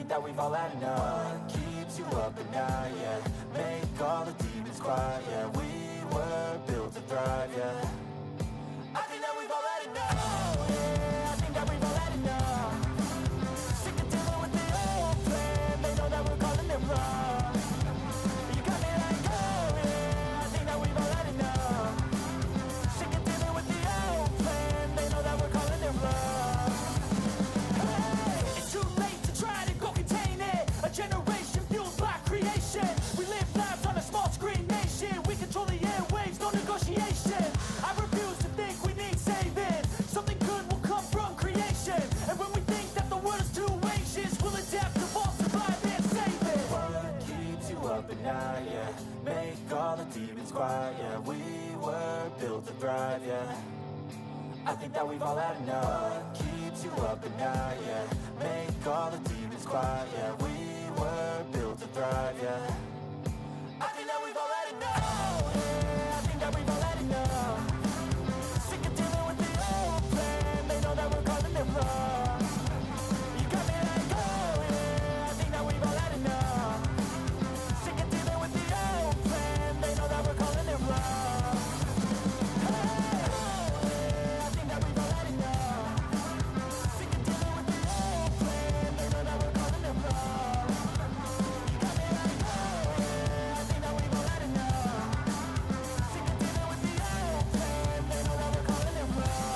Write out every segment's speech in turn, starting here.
That we've all had enough. What keeps you up at night, yeah. Make all the demons quiet, yeah. We were built to thrive, yeah. I think that we've all had enough. Yeah, I think that we've all had enough. Sick of dealing with the old plan. They know that we're calling it wrong. You got me like, oh yeah, I think that we've all had enough. Sick of dealing with the old plan. They know that we're calling it wrong. Hey, it's too late to try to go contain it. A generation fueled by creation. We live lives on a small screen nation. We control the airwaves, no negotiation. I refuse to think we need saving. Something good will come from creation. And when we think that the world is too anxious, we'll adapt, evolve, survive, and save it. What keeps you up at night, yeah. Make all the demons quiet, yeah. We were built to thrive, yeah. I think that we've all had enough. What keeps you up at night, yeah. Make all the demons quiet, yeah. We were built to thrive, yeah. I think that we've all had enough. Yeah, I think that we've all had enough. Sick of dealing with the old plan. They know that we're calling it wrong. You got me like, oh yeah, I think that we've all had enough. Sick of dealing with the old plan. They know that we're calling it wrong. Hey, oh yeah, I think that we've all had enough. Sick of dealing with the old plan. They know that we're calling it wrong. You got me like, oh yeah, I think that we've all had enough. Sick of dealing with the old plan. They know that we're calling it wrong.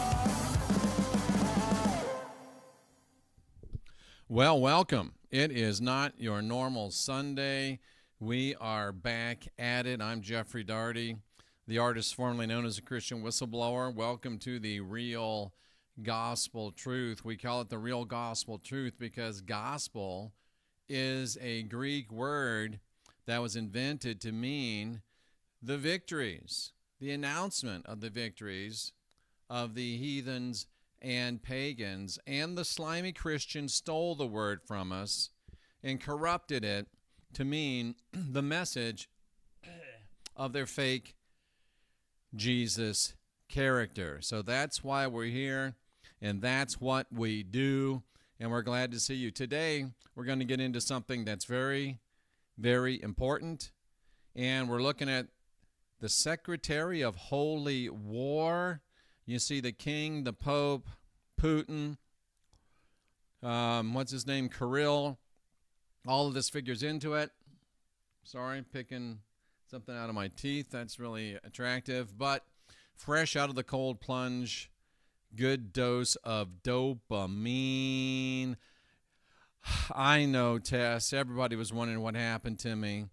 Well, welcome. It is not your normal Sunday. We are back at it. I'm Jeffrey Daugherty, the artist formerly known as a Christian whistleblower. Welcome to the Real Gospel Truth. We call it the Real Gospel Truth because gospel is a Greek word that was invented to mean the victories, the announcement of the victories of the heathens and pagans. And the slimy Christians stole the word from us and corrupted it to mean the message of their fake Jesus character. So that's why we're here, and that's what we do, and we're glad to see you. Today, we're going to get into something that's very, very important, and we're looking at the Secretary of Holy War. You see the king, the pope, Putin, what's his name, Kirill. All of this figures into it. Sorry, picking something out of my teeth. That's really attractive. But fresh out of the cold plunge, good dose of dopamine. I know, Tess. Everybody was wondering what happened to me.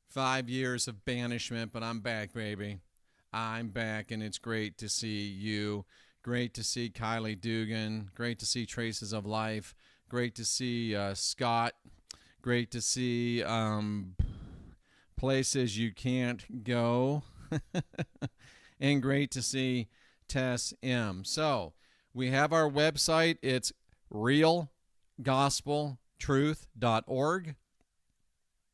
5 years of banishment, but I'm back, baby. I'm back, and it's great to see you. Great to see Kylie Dugan. Great to see Traces of Life. Great to see Scott. Great to see places you can't go. And great to see Tess M. So we have our website. It's realgospeltruth.org.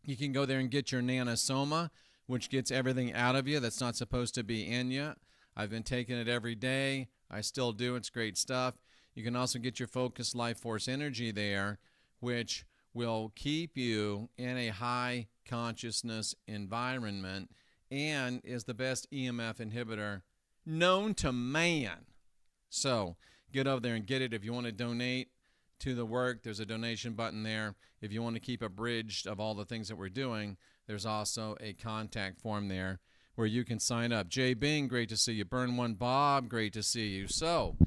You can go there and get your Nana Soma, which gets everything out of you that's not supposed to be in you. I've been taking it every day. I still do. It's great stuff. You can also get your Focus Life Force Energy there, which will keep you in a high consciousness environment and is the best EMF inhibitor known to man. So get over there and get it. If you want to donate to the work, there's a donation button there. If you want to keep abridged of all the things that we're doing, there's also a contact form there where you can sign up. Jay Bing, great to see you. Burn One Bob, great to see you. So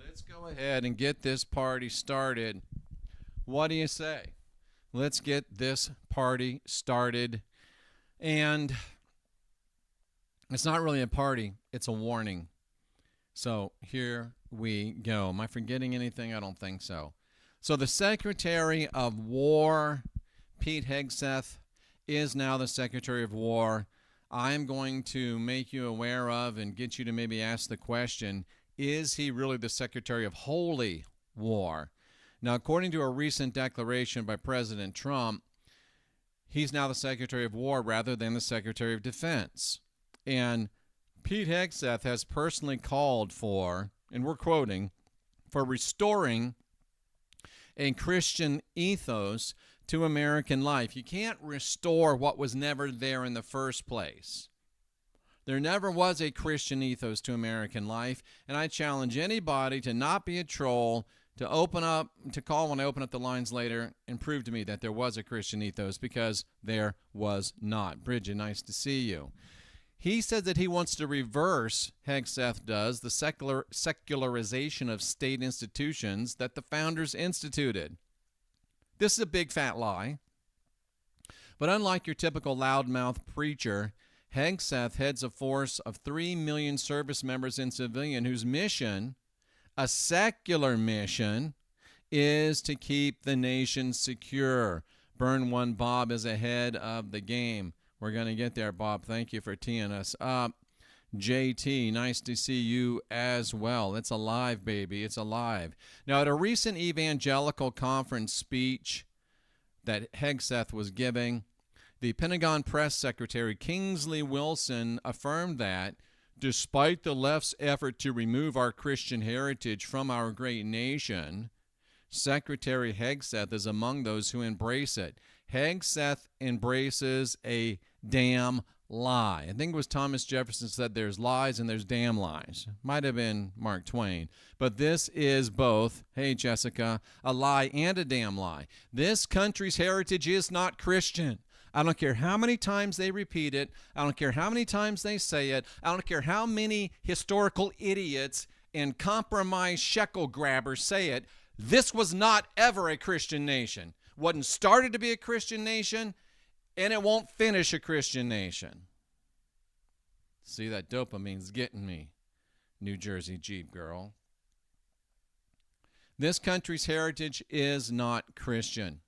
let's go ahead and get this party started. What do you say? Let's get this party started. And It's not really a party, it's a warning. So here we go. Am I forgetting anything? I don't think so. So the Secretary of War, Pete Hegseth, is now the Secretary of War. I'm going to make you aware of and get you to maybe ask the question, is he really the Secretary of Holy War? Now, according to a recent declaration by President Trump, he's now the Secretary of War rather than the Secretary of Defense. And Pete Hegseth has personally called for, and we're quoting, for restoring a Christian ethos to American life. You can't restore what was never there in the first place. There never was a Christian ethos to American life, and I challenge anybody to not be a troll, to call when I open up the lines later and prove to me that there was a Christian ethos, because there was not. Bridget, nice to see you. He says that he wants to reverse, Hegseth does, the secularization of state institutions that the founders instituted. This is a big fat lie. But unlike your typical loudmouth preacher, Hegseth heads a force of 3 million service members and civilian whose mission, a secular mission, is to keep the nation secure. Burn one Bob is ahead of the game. We're going to get there, Bob. Thank you for teeing us up. JT, nice to see you as well. It's alive, baby. It's alive. Now, at a recent evangelical conference speech that Hegseth was giving, the Pentagon press secretary Kingsley Wilson affirmed that despite the left's effort to remove our Christian heritage from our great nation, Secretary Hegseth is among those who embrace it. Hegseth embraces a damn lie. I think it was Thomas Jefferson said there's lies and there's damn lies. Might have been Mark Twain. But this is both, hey Jessica, a lie and a damn lie. This country's heritage is not Christian. I don't care how many times they repeat it. I don't care how many times they say it. I don't care how many historical idiots and compromised shekel grabbers say it. This was not ever a Christian nation. Wasn't started to be a Christian nation, and it won't finish a Christian nation. See, that dopamine's getting me, New Jersey Jeep girl. This country's heritage is not Christian.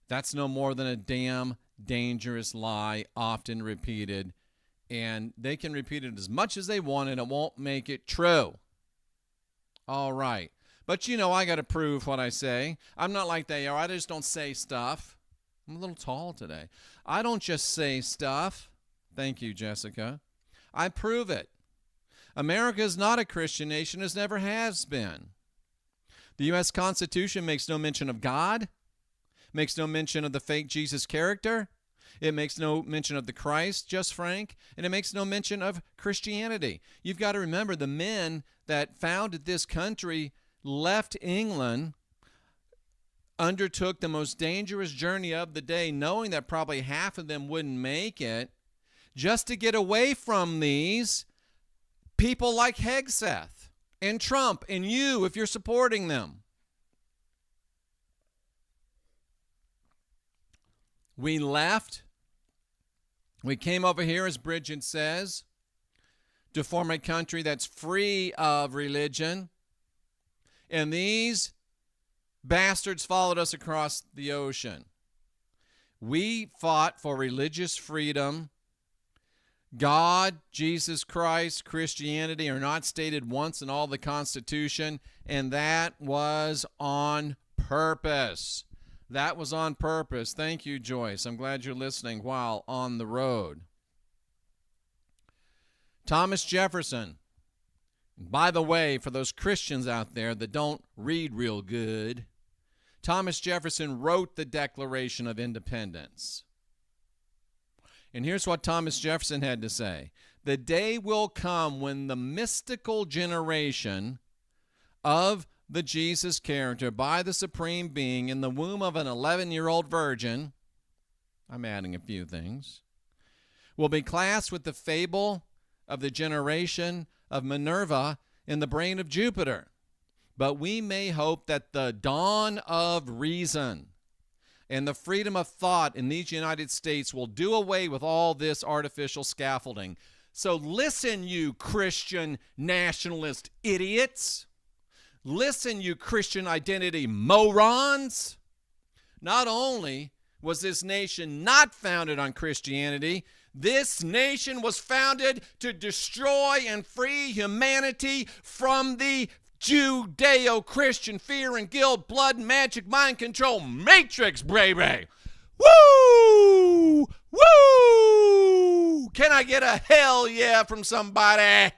That's no more than a damn dangerous lie, often repeated, and they can repeat it as much as they want, and it won't make it true. All right. But, you know, I got to prove what I say. I'm not like they are. I just don't say stuff. I'm a little tall today. I don't just say stuff. Thank you, Jessica. I prove it. America is not a Christian nation, as never has been. The U.S. Constitution makes no mention of God, makes no mention of the fake Jesus character. It makes no mention of the Christ, just Frank, and it makes no mention of Christianity. You've got to remember the men that founded this country left England, undertook the most dangerous journey of the day, knowing that probably half of them wouldn't make it, just to get away from these people like Hegseth and Trump and you if you're supporting them. We left. We came over here, as Bridget says, to form a country that's free of religion. And these bastards followed us across the ocean. We fought for religious freedom. God, Jesus Christ, Christianity are not stated once in all the Constitution, and that was on purpose. That was on purpose. Thank you, Joyce. I'm glad you're listening while on the road. Thomas Jefferson. By the way, for those Christians out there that don't read real good, Thomas Jefferson wrote the Declaration of Independence. And here's what Thomas Jefferson had to say. The day will come when the mystical generation of the Jesus character by the Supreme Being in the womb of an 11-year-old virgin, I'm adding a few things, will be classed with the fable of the generation of Minerva in the brain of Jupiter. But we may hope that the dawn of reason and the freedom of thought in these United States will do away with all this artificial scaffolding. So listen, you Christian nationalist idiots. Listen, you Christian identity morons. Not only was this nation not founded on Christianity, this nation was founded to destroy and free humanity from the Judeo-Christian fear and guilt, blood, magic, mind control matrix, baby. Woo! Woo! Can I get a hell yeah from somebody?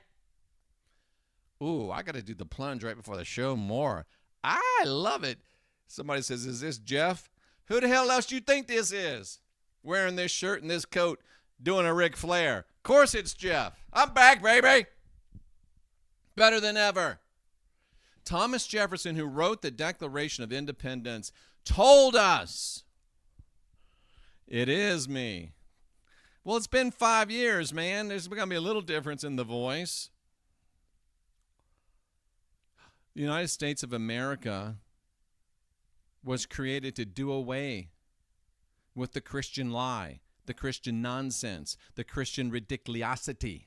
Ooh, I got to do the plunge right before the show more. I love it. Somebody says, is this Jeff? Who the hell else do you think this is? Wearing this shirt and this coat, doing a Ric Flair. Of course it's Jeff. I'm back, baby. Better than ever. Thomas Jefferson, who wrote the Declaration of Independence, told us, it is me. Well, it's been 5 years, man. There's going to be a little difference in the voice. The United States of America was created to do away with the Christian lie, the Christian nonsense, the Christian ridiculosity.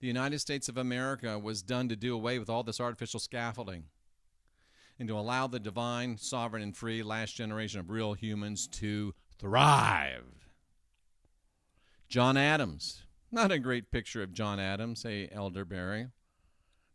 The United States of America was done to do away with all this artificial scaffolding and to allow the divine, sovereign, and free last generation of real humans to thrive. John Adams. Not a great picture of John Adams, say Elder Barry.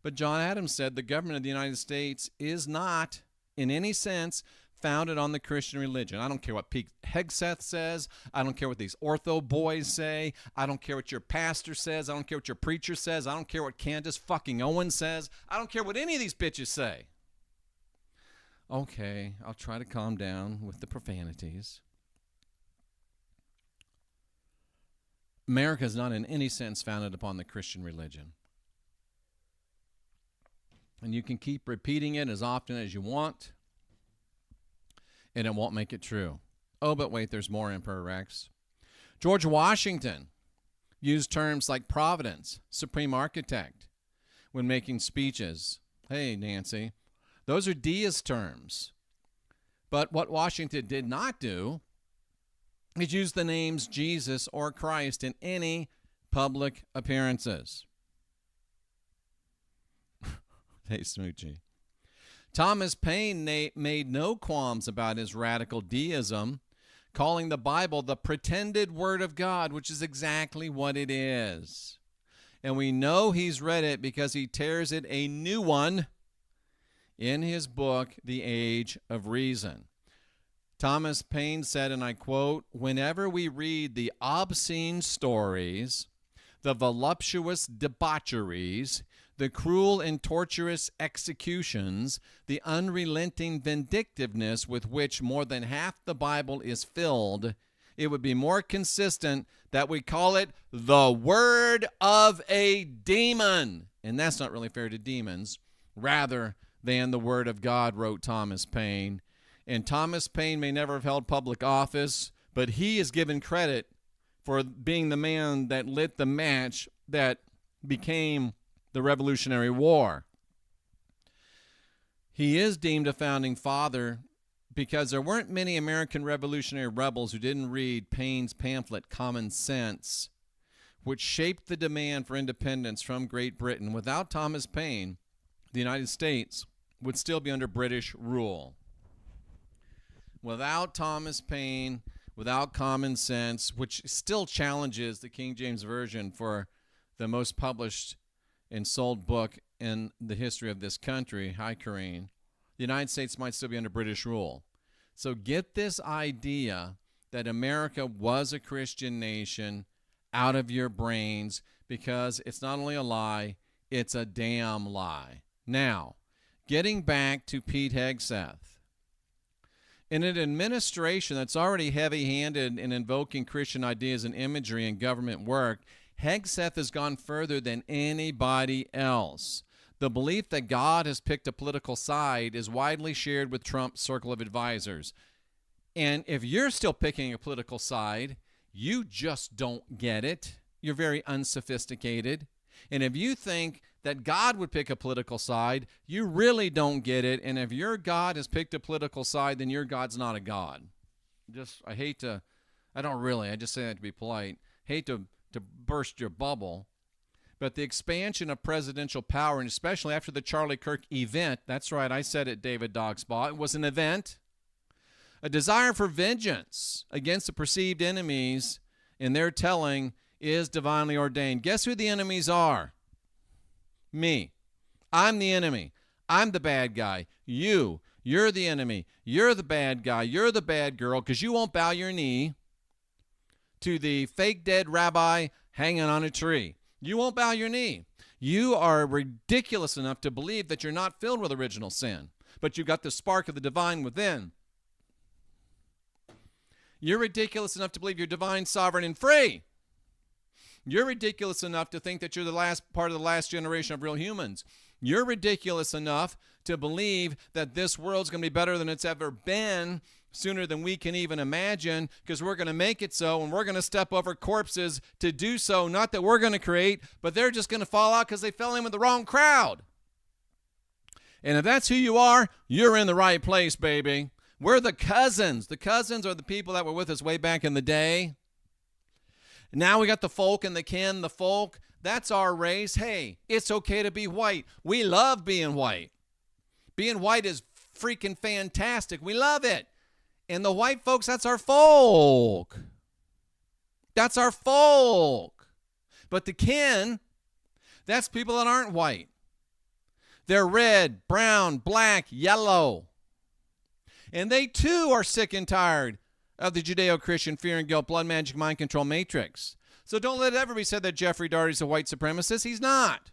But John Adams said the government of the United States is not, in any sense, founded on the Christian religion. I don't care what Hegseth says. I don't care what these ortho boys say. I don't care what your pastor says. I don't care what your preacher says. I don't care what Candace fucking Owens says. I don't care what any of these bitches say. Okay, I'll try to calm down with the profanities. America is not in any sense founded upon the Christian religion. And you can keep repeating it as often as you want, and it won't make it true. Oh, but wait, there's more, Emperor Rex. George Washington used terms like providence, supreme architect, when making speeches. Hey, Nancy, those are deist terms. But what Washington did not do is use the names Jesus or Christ in any public appearances. Hey, Smoochie. Thomas Paine made no qualms about his radical deism, calling the Bible the pretended Word of God, which is exactly what it is. And we know he's read it because he tears it a new one in his book, The Age of Reason. Thomas Paine said, and I quote, "Whenever we read the obscene stories, the voluptuous debaucheries, the cruel and torturous executions, the unrelenting vindictiveness with which more than half the Bible is filled, it would be more consistent that we call it the word of a demon." And that's not really fair to demons, rather than the word of God, wrote Thomas Paine. And Thomas Paine may never have held public office, but he is given credit for being the man that lit the match that became the Revolutionary War. He is deemed a founding father because there weren't many American revolutionary rebels who didn't read Paine's pamphlet, Common Sense, which shaped the demand for independence from Great Britain. Without Thomas Paine, the United States would still be under British rule. Without Thomas Paine, without Common Sense, which still challenges the King James Version for the most published and sold book in the history of this country, hi Corrine, the United States might still be under British rule. So get this idea that America was a Christian nation out of your brains, because it's not only a lie, it's a damn lie. Now, getting back to Pete Hegseth. In an administration that's already heavy-handed in invoking Christian ideas and imagery in government work, Hegseth has gone further than anybody else. The belief that God has picked a political side is widely shared with Trump's circle of advisors. And if you're still picking a political side, you just don't get it. You're very unsophisticated. And if you think that God would pick a political side, you really don't get it. And if your God has picked a political side, then your God's not a God. I just say that to be polite. Hate to to burst your bubble, but the expansion of presidential power, and especially after the Charlie Kirk event, that's right, I said it, David Dogspaw, it was an event, a desire for vengeance against the perceived enemies in their telling is divinely ordained. Guess who the enemies are? Me. I'm the enemy. I'm the bad guy. You're the enemy. You're the bad guy. You're the bad girl because you won't bow your knee to the fake dead rabbi hanging on a tree. You won't bow your knee. You are ridiculous enough to believe that you're not filled with original sin, but you've got the spark of the divine within. You're ridiculous enough to believe you're divine, sovereign, and free. You're ridiculous enough to think that you're the last part of the last generation of real humans. You're ridiculous enough to believe that this world's going to be better than it's ever been sooner than we can even imagine, because we're going to make it so, and we're going to step over corpses to do so. Not that we're going to create, but they're just going to fall out because they fell in with the wrong crowd. And if that's who you are, you're in the right place, baby. We're the cousins. The cousins are the people that were with us way back in the day. Now we got the folk and the kin, the folk. That's our race. Hey, it's okay to be white. We love being white. Being white is freaking fantastic. We love it. And the white folks, that's our folk. That's our folk. But the kin, that's people that aren't white. They're red, brown, black, yellow. And they too are sick and tired of the Judeo-Christian fear and guilt, blood magic, mind control matrix. So don't let it ever be said that Jeffrey Darty's a white supremacist. He's not.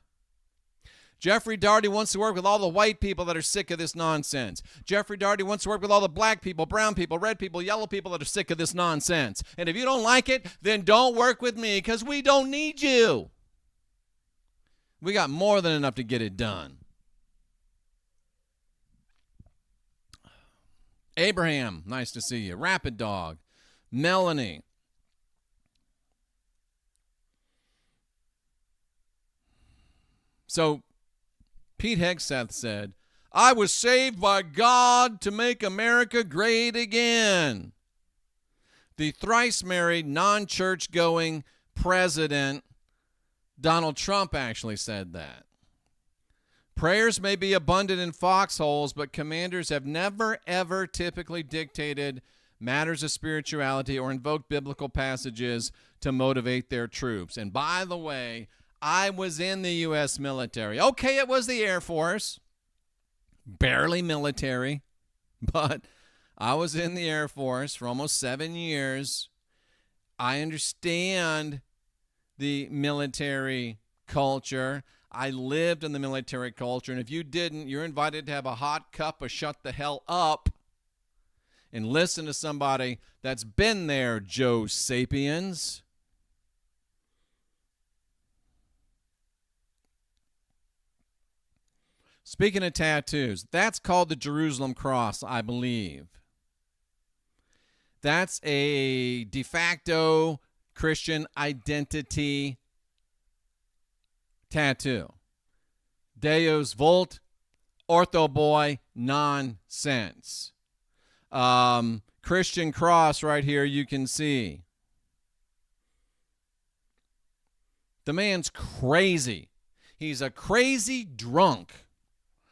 Jeffrey Darty wants to work with all the white people that are sick of this nonsense. Jeffrey Darty wants to work with all the black people, brown people, red people, yellow people that are sick of this nonsense. And if you don't like it, then don't work with me, because we don't need you. We got more than enough to get it done. Abraham, nice to see you. Rapid Dog. Melanie. So, Pete Hegseth said, I was saved by God to make America great again. The thrice married, non-church going president, Donald Trump, actually said that. Prayers may be abundant in foxholes, but commanders have never, ever typically dictated matters of spirituality or invoked biblical passages to motivate their troops. And by the way, I was in the U.S. military. Okay, it was the Air Force. Barely military, but I was in the Air Force for almost 7 years. I understand the military culture. I lived in the military culture, and if you didn't, you're invited to have a hot cup of shut the hell up and listen to somebody that's been there, Joe Sapiens. Speaking of tattoos, that's called the Jerusalem Cross, I believe. That's a de facto Christian identity tattoo. Deus Vult, Ortho Boy, nonsense. Christian cross right here you can see. The man's crazy. He's a crazy drunk.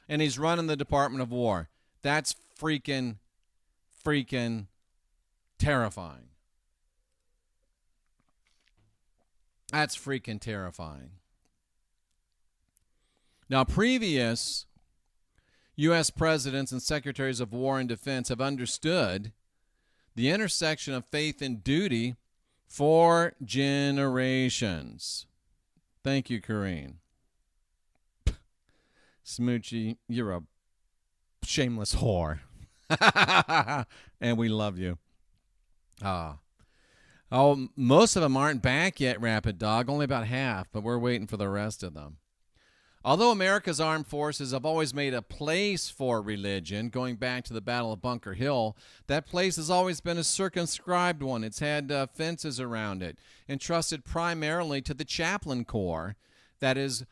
And he's running the Department of War. That's freaking terrifying. That's freaking terrifying. Now, previous U.S. presidents and secretaries of war and defense have understood the intersection of faith and duty for generations. Thank you, Corrine. Smoochie, you're a shameless whore. And we love you. Oh, most of them aren't back yet, Rapid Dog. Only about half, but we're waiting for the rest of them. Although America's armed forces have always made a place for religion, going back to the Battle of Bunker Hill, that place has always been a circumscribed one. It's had fences around it, entrusted primarily to the chaplain corps that is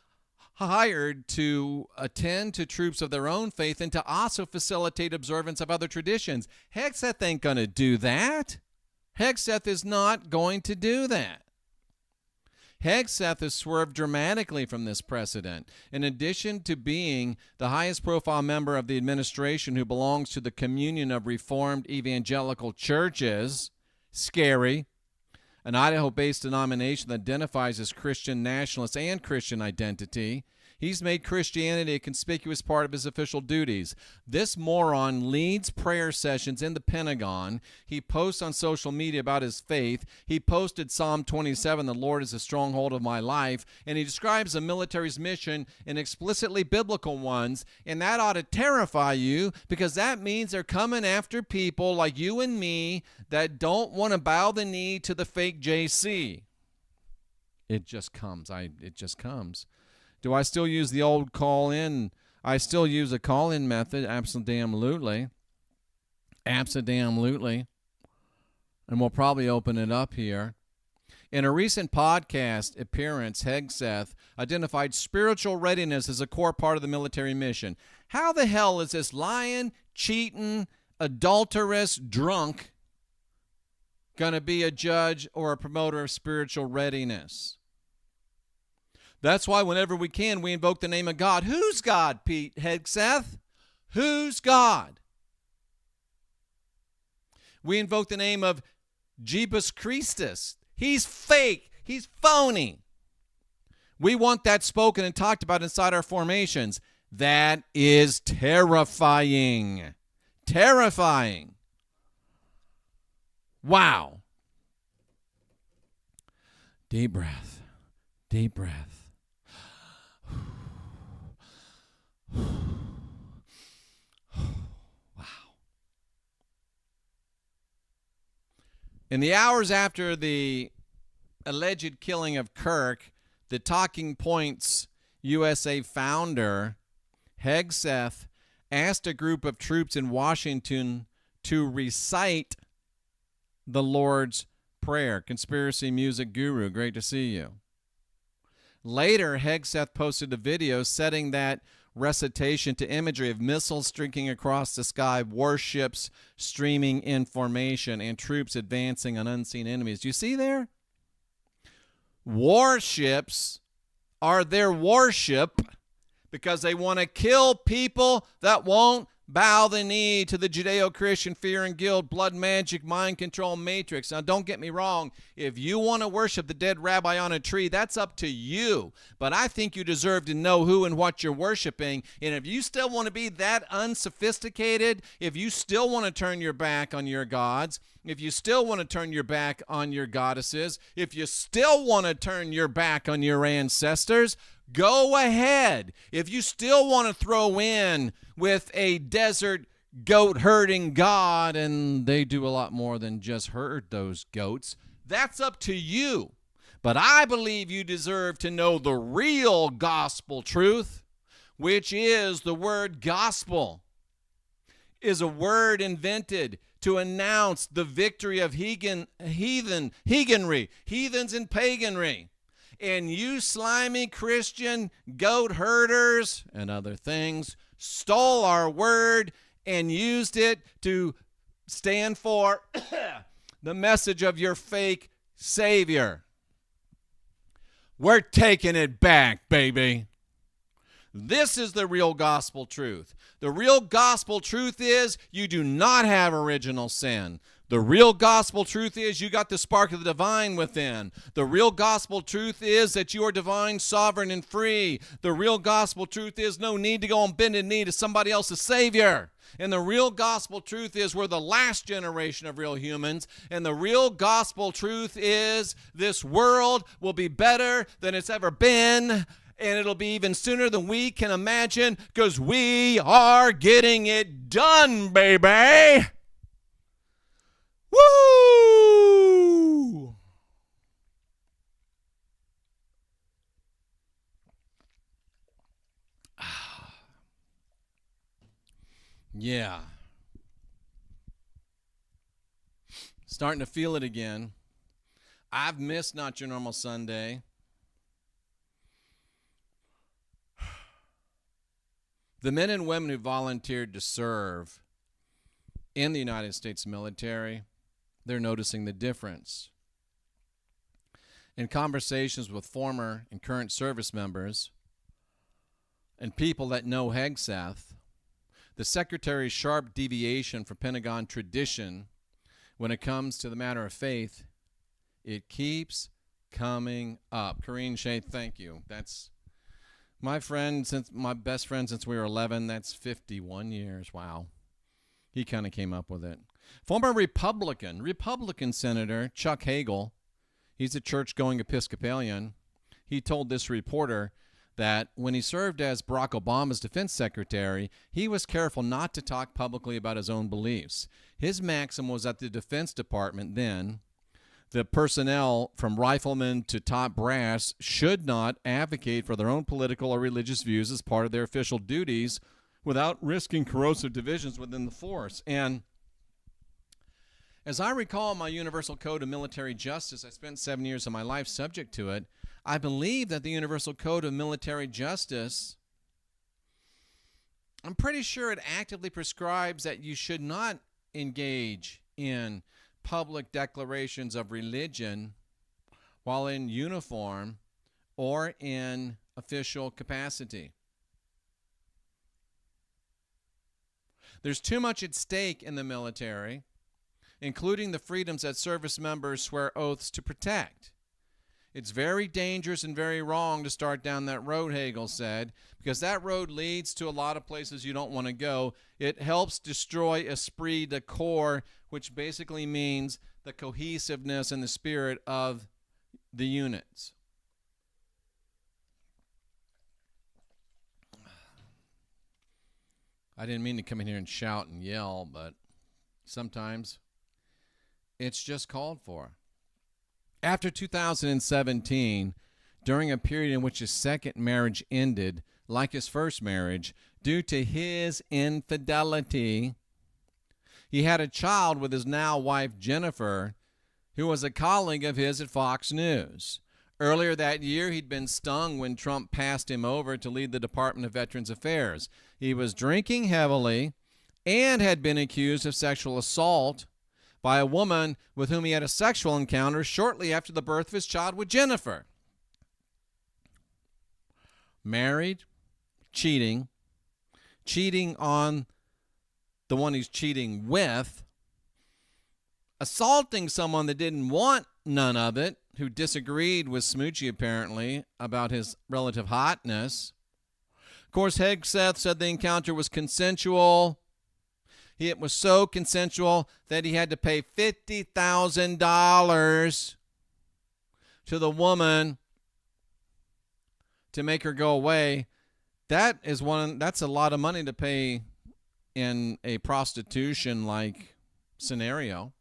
hired to attend to troops of their own faith and to also facilitate observance of other traditions. Hegseth ain't going to do that. Hegseth is not going to do that. Hegseth has swerved dramatically from this precedent. In addition to being the highest profile member of the administration who belongs to the communion of Reformed evangelical churches, scary, an Idaho-based denomination that identifies as Christian nationalist and Christian identity, he's made Christianity a conspicuous part of his official duties. This moron leads prayer sessions in the Pentagon. He posts on social media about his faith. He posted Psalm 27, "The Lord is the stronghold of my life," and he describes the military's mission in explicitly biblical ones, and that ought to terrify you because that means they're coming after people like you and me that don't want to bow the knee to the fake JC. It just comes. It just comes. Do I still use the old call-in? I still use a call-in method, absolutely. Absolutely. And we'll probably open it up here. In a recent podcast appearance, Hegseth identified spiritual readiness as a core part of the military mission. How the hell is this lying, cheating, adulterous drunk going to be a judge or a promoter of spiritual readiness? That's why whenever we can, we invoke the name of God. Who's God, Pete Hegseth? Who's God? We invoke the name of Jeebus Christus. He's fake. He's phony. We want that spoken and talked about inside our formations. That is terrifying. Terrifying. Wow. Deep breath. Deep breath. Wow. In the hours after the alleged killing of Kirk, the Talking Points USA founder, Hegseth, asked a group of troops in Washington to recite the Lord's Prayer. Conspiracy music guru, great to see you. Later, Hegseth posted a video setting that recitation to imagery of missiles streaking across the sky, warships streaming in formation, and troops advancing on unseen enemies. Do you see there? Warships are their worship because they want to kill people that won't bow the knee to the Judeo-Christian fear and guilt, blood magic, mind control matrix. Now, don't get me wrong. If you want to worship the dead rabbi on a tree, that's up to you. But I think you deserve to know who and what you're worshiping. And if you still want to be that unsophisticated, if you still want to turn your back on your gods, if you still want to turn your back on your goddesses, if you still want to turn your back on your ancestors, go ahead. If you still want to throw in with a desert goat herding god, and they do a lot more than just herd those goats, that's up to you. But I believe you deserve to know the real gospel truth, which is the word gospel is a word invented to announce the victory of heathenry, heathens and paganry. And you slimy Christian goat herders and other things stole our word and used it to stand for the message of your fake savior. We're taking it back, baby. This is the real gospel truth. The real gospel truth is you do not have original sin. The real gospel truth is you got the spark of the divine within. The real gospel truth is that you are divine, sovereign, and free. The real gospel truth is no need to go on bended knee to somebody else's savior. And the real gospel truth is we're the last generation of real humans. And the real gospel truth is this world will be better than it's ever been. And it'll be even sooner than we can imagine because we are getting it done, baby. Woo! Yeah. Starting to feel it again. I've missed Not Your Normal Sunday. The men and women who volunteered to serve in the United States military, they're noticing the difference. in conversations with former and current service members and people that know Hegseth, the Secretary's sharp deviation from Pentagon tradition when it comes to the matter of faith, it keeps coming up. Corrine Shea, thank you. That's my best friend since we were 11. That's 51 years. Wow. He kind of came up with it. Former Republican Senator Chuck Hagel, he's a church-going Episcopalian. He told this reporter that when he served as Barack Obama's defense secretary, he was careful not to talk publicly about his own beliefs. His maxim was that the Defense Department then, the personnel from riflemen to top brass, should not advocate for their own political or religious views as part of their official duties without risking corrosive divisions within the force. And as I recall my Universal Code of Military Justice, I spent 7 years of my life subject to it. I believe that the Universal Code of Military Justice, I'm pretty sure it actively prescribes that you should not engage in public declarations of religion while in uniform or in official capacity. There's too much at stake in the military, including the freedoms that service members swear oaths to protect. It's very dangerous and very wrong to start down that road, Hagel said, because that road leads to a lot of places you don't want to go. It helps destroy esprit de corps, which basically means the cohesiveness and the spirit of the units. I didn't mean to come in here and shout and yell, but sometimes it's just called for. After 2017, during a period in which his second marriage ended, like his first marriage, due to his infidelity, he had a child with his now wife, Jennifer, who was a colleague of his at Fox News. Earlier that year, he'd been stung when Trump passed him over to lead the Department of Veterans Affairs. He was drinking heavily and had been accused of sexual assault by a woman with whom he had a sexual encounter shortly after the birth of his child with Jennifer. Married, cheating on the one he's cheating with, assaulting someone that didn't want none of it, who disagreed with Smoochie apparently about his relative hotness. Of course, Hegseth said the encounter was consensual. It was so consensual that he had to pay $50,000 to the woman to make her go away. That's a lot of money to pay in a prostitution-like scenario.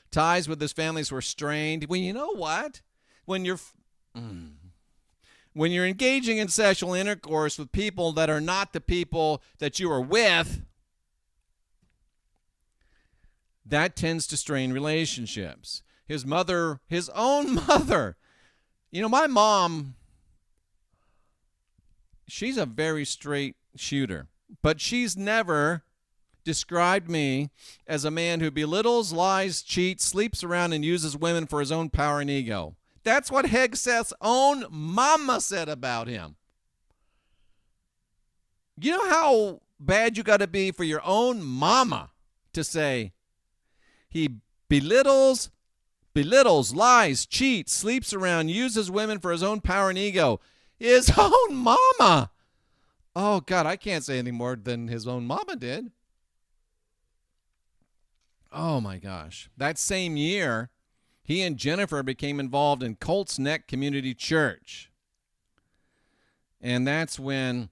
Ties with his families were strained. Well, you know what? When you're engaging in sexual intercourse with people that are not the people that you are with, that tends to strain relationships. His own mother. You know, my mom, she's a very straight shooter, but she's never described me as a man who belittles, lies, cheats, sleeps around, and uses women for his own power and ego. That's what Hegseth's own mama said about him. You know how bad you got to be for your own mama to say he belittles, lies, cheats, sleeps around, uses women for his own power and ego. His own mama. Oh, God, I can't say any more than his own mama did. Oh, my gosh. That same year, he and Jennifer became involved in Colts Neck Community Church. And that's when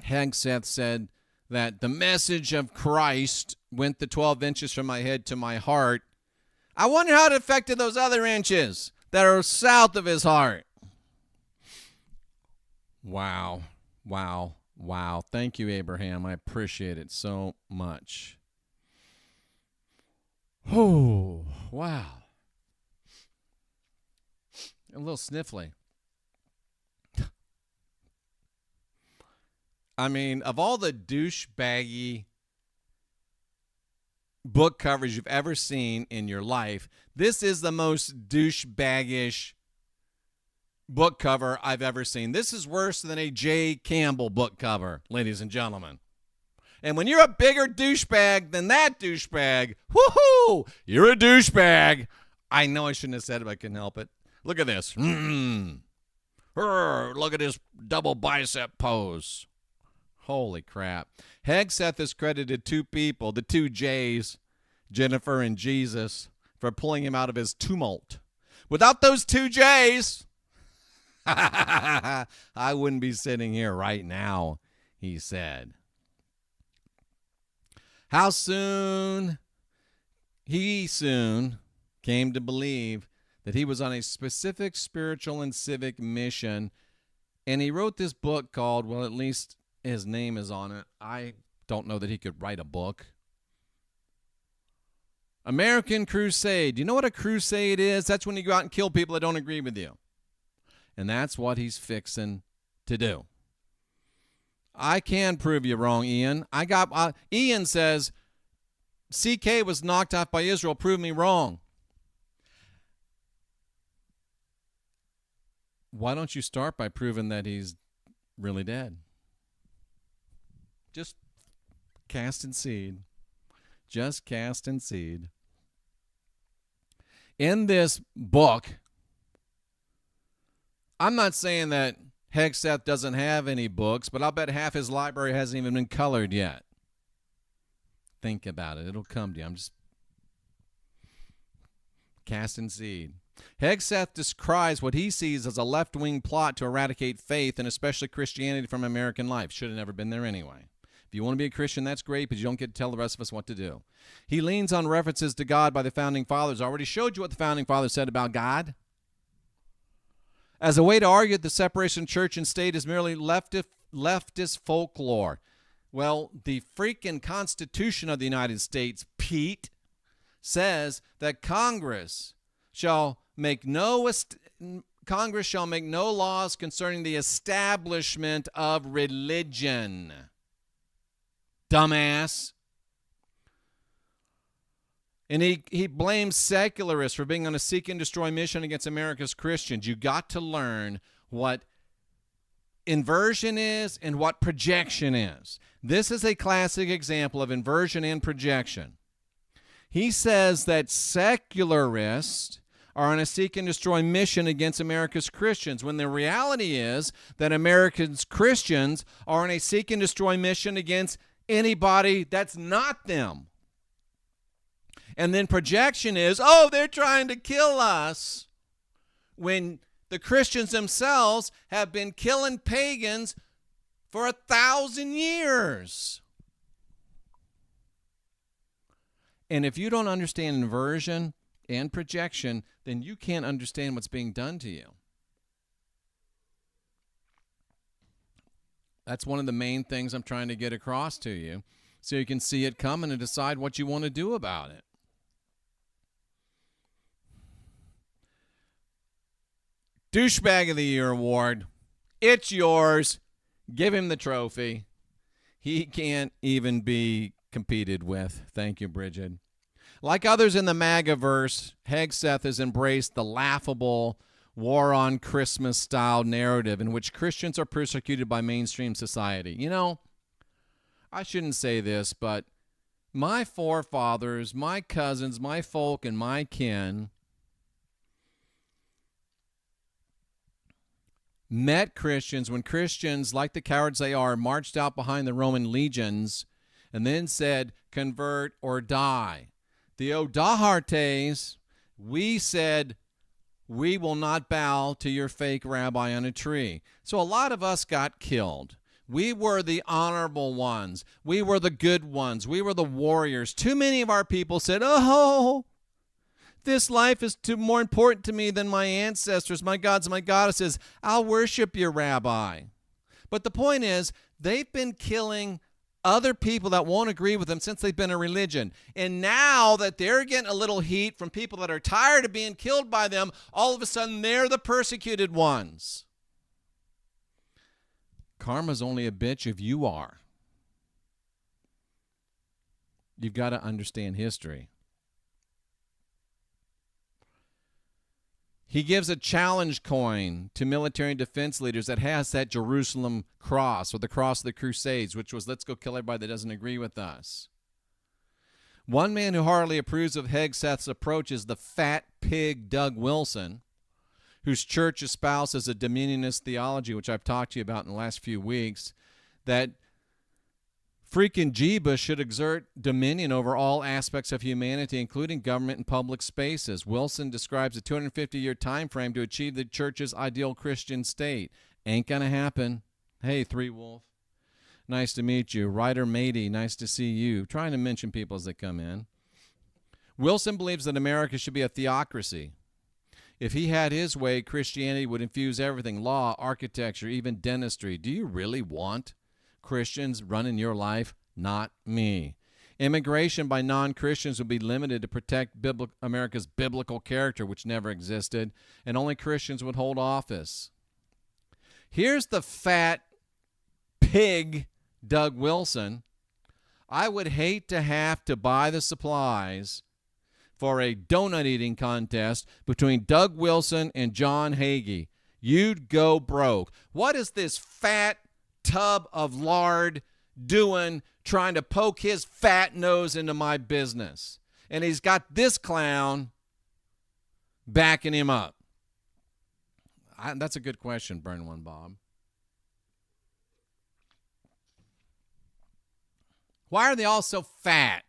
Hegseth said that the message of Christ went the 12 inches from my head to my heart. I wonder how it affected those other inches that are south of his heart. Wow. Thank you, Abraham. I appreciate it so much. Oh, wow. A little sniffly. I mean, of all the douchebaggy book covers you've ever seen in your life. This is the most douchebaggish book cover I've ever seen. This is worse than a J. Campbell book cover, ladies and gentlemen. And when you're a bigger douchebag than that douchebag, woohoo, you're a douchebag. I know I shouldn't have said it, but I couldn't help it. Look at this. Look at his double bicep pose. Holy crap. Hegseth has credited two people, the two J's, Jennifer and Jesus, for pulling him out of his tumult. Without those two J's, I wouldn't be sitting here right now, he said. How soon? He soon came to believe that he was on a specific spiritual and civic mission, and he wrote this book called, well, at least his name is on it. I don't know that he could write a book. American Crusade. You know what a crusade is? That's when you go out and kill people that don't agree with you. And that's what he's fixing to do. I can prove you wrong, Ian. Ian says CK was knocked out by Israel. Prove me wrong. Why don't you start by proving that he's really dead? Just casting seed. Just casting seed. In this book, I'm not saying that Hegseth doesn't have any books, but I'll bet half his library hasn't even been colored yet. Think about it. It'll come to you. I'm just casting seed. Hegseth describes what he sees as a left-wing plot to eradicate faith and especially Christianity from American life. Should have never been there anyway. If you want to be a Christian, that's great, but you don't get to tell the rest of us what to do. He leans on references to God by the Founding Fathers. I already showed you what the Founding Fathers said about God. As a way to argue that the separation of church and state is merely leftist folklore. Well, the freaking Constitution of the United States, Pete, says that Congress shall make no laws concerning the establishment of religion. Dumbass. And he blames secularists for being on a seek and destroy mission against America's Christians. You got to learn what inversion is and what projection is. This is a classic example of inversion and projection. He says that secularists are on a seek and destroy mission against America's Christians, when the reality is that America's Christians are on a seek and destroy mission against anybody that's not them. And then projection is, oh, they're trying to kill us, when the Christians themselves have been killing pagans for 1,000 years. And if you don't understand inversion and projection, then you can't understand what's being done to you. That's one of the main things I'm trying to get across to you, so you can see it coming and decide what you want to do about it. Douchebag of the Year award. It's yours. Give him the trophy. He can't even be competed with. Thank you, Bridget. Like others in the MAGA-verse, Hegseth has embraced the laughable war on Christmas style narrative in which Christians are persecuted by mainstream society. You know, I shouldn't say this, but my forefathers, my cousins, my folk, and my kin met Christians when Christians, like the cowards they are, marched out behind the Roman legions and then said, convert or die. The Odahartes, we said, we will not bow to your fake rabbi on a tree. So a lot of us got killed. We were the honorable ones. We were the good ones. We were the warriors. Too many of our people said, oh, this life is more important to me than my ancestors, my gods and my goddesses. I'll worship your rabbi. But the point is, they've been killing other people that won't agree with them since they've been a religion. And now that they're getting a little heat from people that are tired of being killed by them, all of a sudden they're the persecuted ones. Karma's only a bitch if you are. You've got to understand history. He gives a challenge coin to military and defense leaders that has that Jerusalem cross, or the cross of the Crusades, which was, let's go kill everybody that doesn't agree with us. One man who hardly approves of Hegseth's approach is the fat pig Doug Wilson, whose church espouses a dominionist theology, which I've talked to you about in the last few weeks, that freaking Jeebus should exert dominion over all aspects of humanity, including government and public spaces. Wilson describes a 250-year time frame to achieve the church's ideal Christian state. Ain't gonna happen. Hey, Three Wolf. Nice to meet you. Ryder Matey, nice to see you. Trying to mention people as they come in. Wilson believes that America should be a theocracy. If he had his way, Christianity would infuse everything, law, architecture, even dentistry. Do you really want Christians running your life? Not me. Immigration by non-Christians would be limited to protect America's biblical character, which never existed, and only Christians would hold office. Here's the fat pig Doug Wilson. I would hate to have to buy the supplies for a donut eating contest between Doug Wilson and John Hagee. You'd go broke. What is this fat tub of lard doing trying to poke his fat nose into my business? And he's got this clown backing him up. That's a good question, Burn One Bob. Why are they all so fat?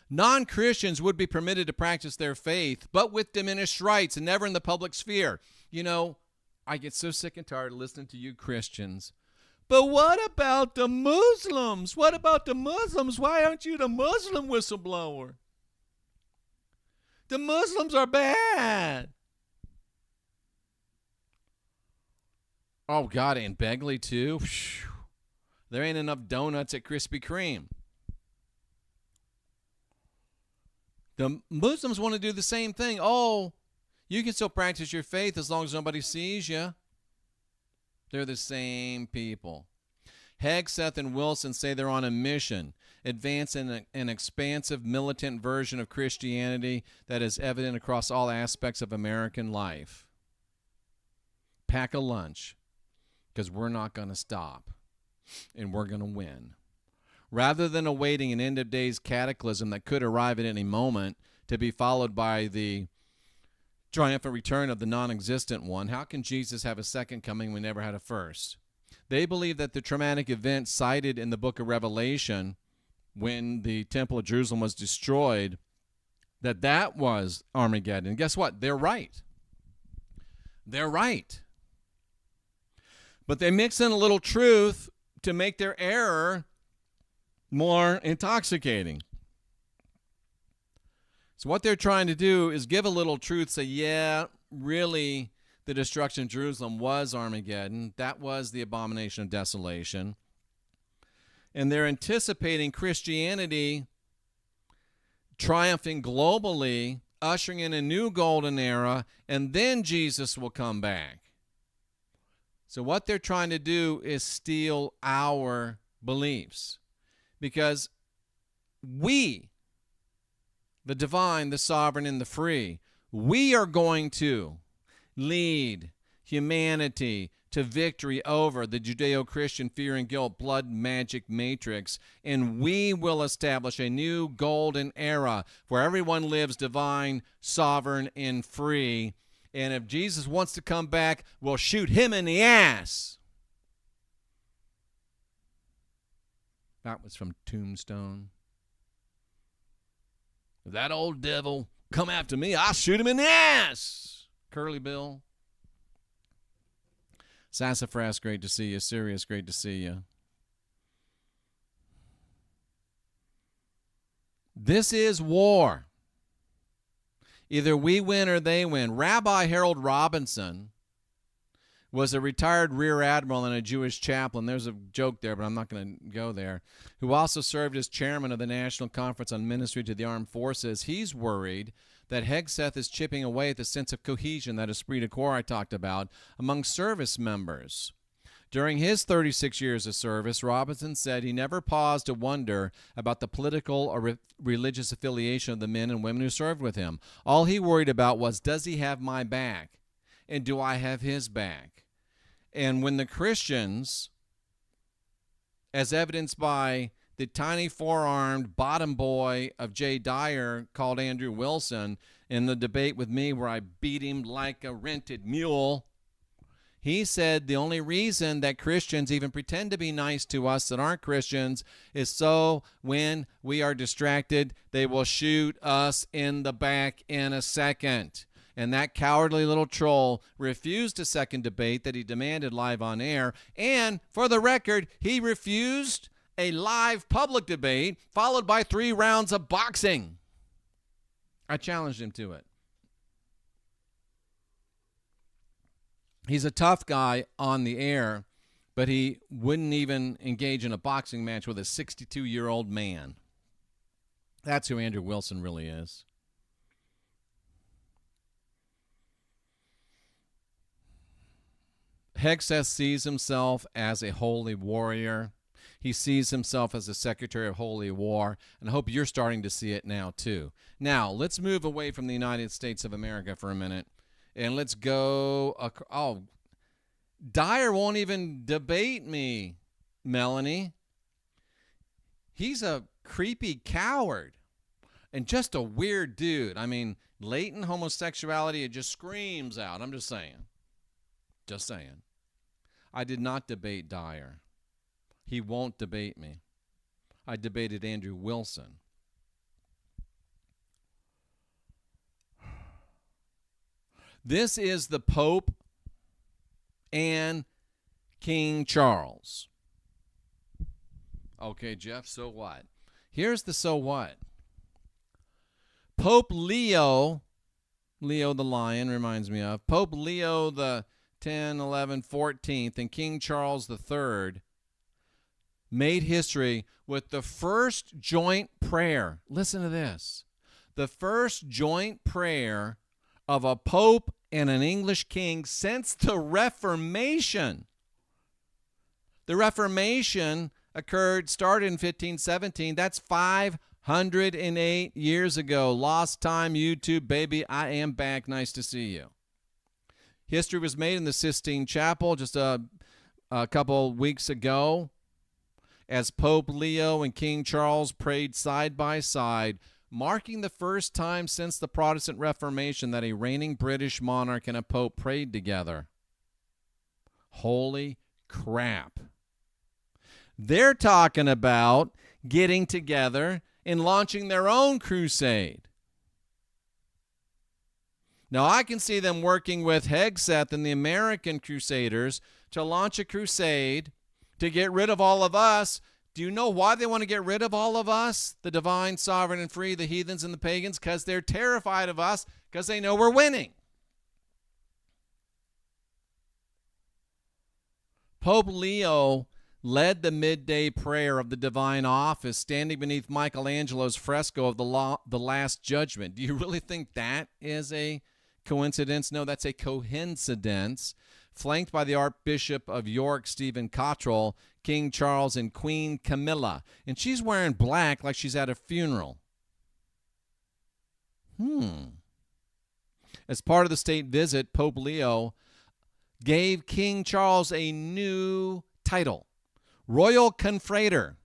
Non-Christians would be permitted to practice their faith, but with diminished rights and never in the public sphere. You know, I get so sick and tired of listening to you Christians. But what about the Muslims? What about the Muslims? Why aren't you the Muslim whistleblower? The Muslims are bad. Oh, God, and Begley, too? Whew. There ain't enough donuts at Krispy Kreme. The Muslims want to do the same thing. Oh, you can still practice your faith as long as nobody sees you. They're the same people. Hegseth and Wilson say they're on a mission, advancing an expansive militant version of Christianity that is evident across all aspects of American life. Pack a lunch, because we're not going to stop, and we're going to win. Rather than awaiting an end-of-days cataclysm that could arrive at any moment to be followed by the triumphant return of the non-existent one, how can Jesus have a second coming when we never had a first? They believe that the traumatic event cited in the book of Revelation when the temple of Jerusalem was destroyed, that was Armageddon. And guess what? They're right. They're right. But they mix in a little truth to make their error more intoxicating. So what they're trying to do is give a little truth, say, yeah, really, the destruction of Jerusalem was Armageddon. That was the abomination of desolation. And they're anticipating Christianity triumphing globally, ushering in a new golden era, and then Jesus will come back. So what they're trying to do is steal our beliefs. Because we, the divine, the sovereign, and the free, we are going to lead humanity to victory over the Judeo-Christian fear and guilt blood magic matrix, and we will establish a new golden era where everyone lives divine, sovereign, and free. And if Jesus wants to come back, we'll shoot him in the ass. That was from Tombstone. If that old devil come after me, I'll shoot him in the ass. Curly Bill. Sassafras, great to see you. Sirius, great to see you. This is war. Either we win or they win. Rabbi Harold Robinson was a retired rear admiral and a Jewish chaplain. There's a joke there, but I'm not going to go there. Who also served as chairman of the National Conference on Ministry to the Armed Forces. He's worried that Hegseth is chipping away at the sense of cohesion, that esprit de corps I talked about, among service members. During his 36 years of service, Robinson said he never paused to wonder about the political or religious affiliation of the men and women who served with him. All he worried about was, does he have my back? And do I have his back? And when the Christians, as evidenced by the tiny four-armed bottom boy of Jay Dyer called Andrew Wilson in the debate with me where I beat him like a rented mule, he said the only reason that Christians even pretend to be nice to us that aren't Christians is so when we are distracted, they will shoot us in the back in a second. And that cowardly little troll refused a second debate that he demanded live on air. And for the record, he refused a live public debate followed by 3 rounds of boxing. I challenged him to it. He's a tough guy on the air, but he wouldn't even engage in a boxing match with a 62-year-old man. That's who Andrew Wilson really is. Hegseth sees himself as a holy warrior. He sees himself as a secretary of holy war, and I hope you're starting to see it now too. Now, let's move away from the United States of America for a minute, and let's go. Dyer won't even debate me, Melanie. He's a creepy coward and just a weird dude. I mean, latent homosexuality, it just screams out. I'm just saying. Just saying. I did not debate Dyer. He won't debate me. I debated Andrew Wilson. This is the Pope and King Charles. Okay, Jeff, so what? Here's the so what. Pope Leo the Lion reminds me of, Pope Leo the 10, 11, 14th, and King Charles III made history with the first joint prayer. Listen to this. The first joint prayer of a pope and an English king since the Reformation. The Reformation started in 1517. That's 508 years ago. Lost time, YouTube, baby. I am back. Nice to see you. History was made in the Sistine Chapel just a couple weeks ago as Pope Leo and King Charles prayed side by side, marking the first time since the Protestant Reformation that a reigning British monarch and a pope prayed together. Holy crap. They're talking about getting together and launching their own crusade. Now, I can see them working with Hegseth and the American Crusaders to launch a crusade to get rid of all of us. Do you know why they want to get rid of all of us, the divine, sovereign, and free, the heathens and the pagans? Because they're terrified of us because they know we're winning. Pope Leo led the midday prayer of the divine office, standing beneath Michelangelo's fresco of the Last Judgment. Do you really think that is a coincidence? No, that's a coincidence. Flanked by the Archbishop of York, Stephen Cottrell, King Charles, and Queen Camilla. And she's wearing black like she's at a funeral. As part of the state visit, Pope Leo gave King Charles a new title, Royal Confrater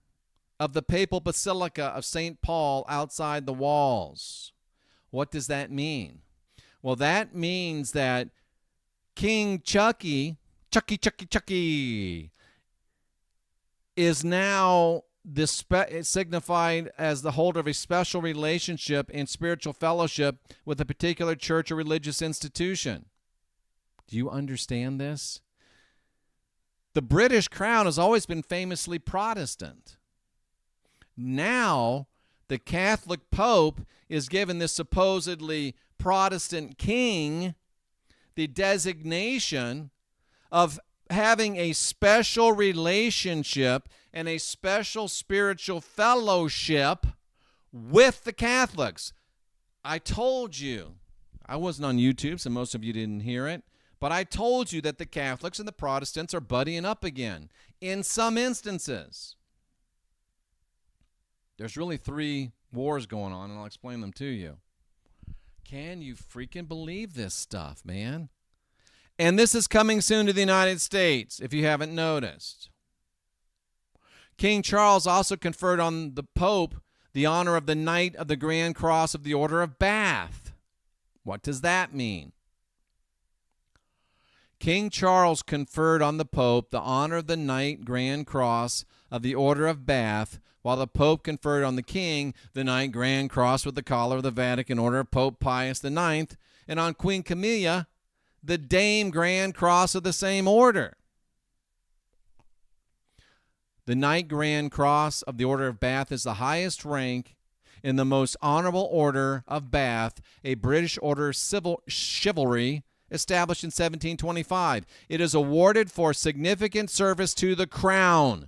of the Papal Basilica of St. Paul outside the walls. What does that mean? Well, that means that King Chucky, is now signified as the holder of a special relationship and spiritual fellowship with a particular church or religious institution. Do you understand this? The British crown has always been famously Protestant. Now, the Catholic Pope is given this supposedly Protestant king the designation of having a special relationship and a special spiritual fellowship with the Catholics. I told you, I wasn't on YouTube, so most of you didn't hear it, but But I told you that the Catholics and the Protestants are buddying up again in some instances. There's really 3 wars going on, and I'll explain them to you. Can you freaking believe this stuff, man? And this is coming soon to the United States, if you haven't noticed. King Charles also conferred on the Pope the honor of the Knight of the Grand Cross of the Order of Bath. What does that mean? King Charles conferred on the Pope the honor of the Knight Grand Cross of the Order of Bath, while the Pope conferred on the King the Knight Grand Cross with the Collar of the Vatican Order of Pope Pius IX, and on Queen Camilla the Dame Grand Cross of the same order. The Knight Grand Cross of the Order of Bath is the highest rank in the most honorable order of Bath, a British order of chivalry established in 1725. It is awarded for significant service to the crown.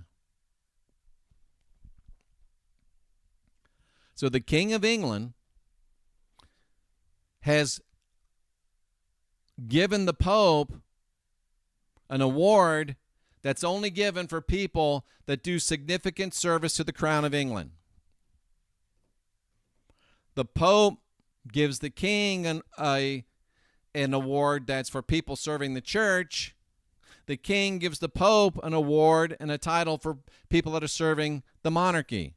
So the King of England has given the Pope an award that's only given for people that do significant service to the crown of England. The Pope gives the King an award that's for people serving the church. The King gives the Pope an award and a title for people that are serving the monarchy.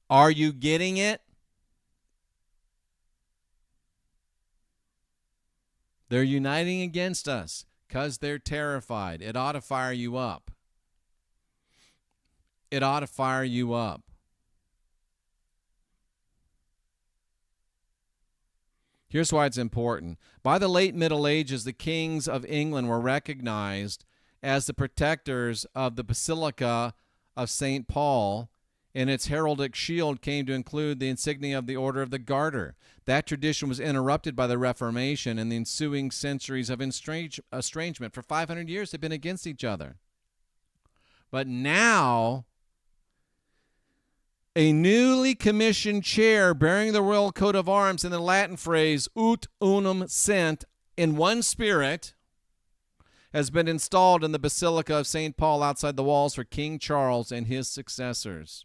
Are you getting it? They're uniting against us because they're terrified. It ought to fire you up. It ought to fire you up. Here's why it's important. By the late Middle Ages, the kings of England were recognized as the protectors of the Basilica of St. Paul, and its heraldic shield came to include the insignia of the Order of the Garter. That tradition was interrupted by the Reformation and the ensuing centuries of estrangement. For 500 years, they've been against each other. But now, a newly commissioned chair bearing the royal coat of arms in the Latin phrase ut unum sint, in one spirit, has been installed in the Basilica of St. Paul outside the walls for King Charles and his successors.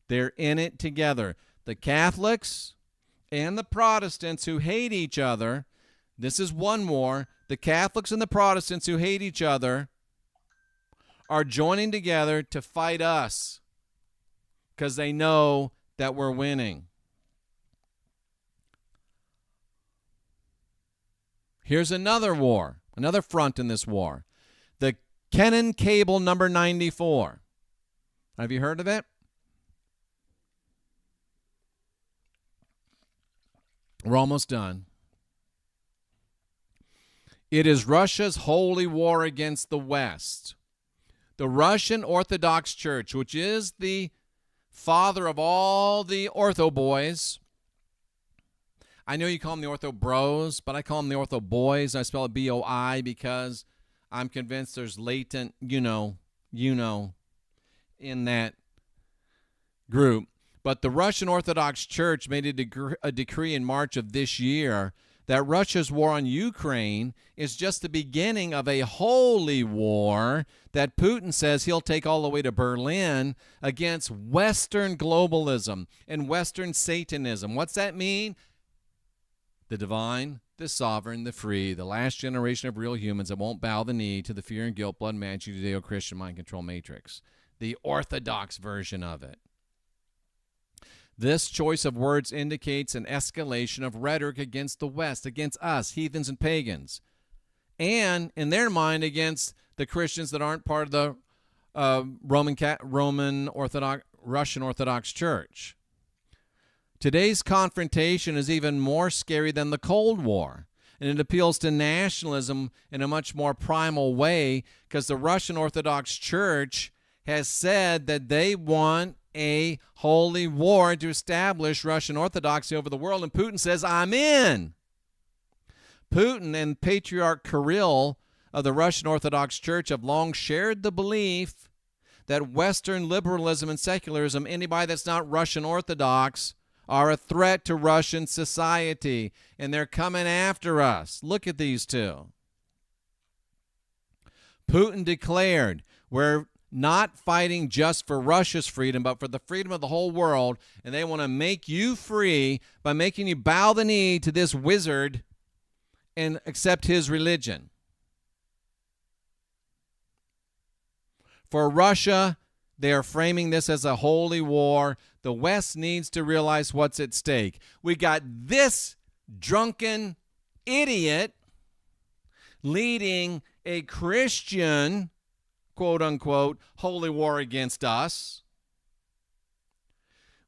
They're in it together. The Catholics and the Protestants who hate each other, this is one war. The Catholics and the Protestants who hate each other are joining together to fight us because they know that we're winning. Here's another war, another front in this war. The Kennan Cable number 94. Have you heard of it? We're almost done. It is Russia's holy war against the West. The Russian Orthodox Church, which is the father of all the Ortho boys. I know you call them the Ortho bros, but I call them the Ortho boys. I spell it B-O-I because I'm convinced there's latent, you know, in that group. But the Russian Orthodox Church made a decree in March of this year that Russia's war on Ukraine is just the beginning of a holy war that Putin says he'll take all the way to Berlin against Western globalism and Western Satanism. What's that mean? The divine, the sovereign, the free, the last generation of real humans that won't bow the knee to the fear and guilt, blood, magic, Judeo-Christian mind control matrix. The Orthodox version of it. This choice of words indicates an escalation of rhetoric against the West, against us, heathens and pagans, and in their mind against the Christians that aren't part of the Russian Orthodox Church. Today's confrontation is even more scary than the Cold War, and it appeals to nationalism in a much more primal way because the Russian Orthodox Church has said that they want a holy war to establish Russian Orthodoxy over the world, and Putin says, I'm in. Putin and Patriarch Kirill of the Russian Orthodox Church have long shared the belief that Western liberalism and secularism, anybody that's not Russian Orthodox, are a threat to Russian society, and they're coming after us. Look at these two. Putin declared, we're not fighting just for Russia's freedom, but for the freedom of the whole world, and they want to make you free by making you bow the knee to this wizard and accept his religion. For Russia, they are framing this as a holy war. The West needs to realize what's at stake. We got this drunken idiot leading a Christian, quote unquote, holy war against us.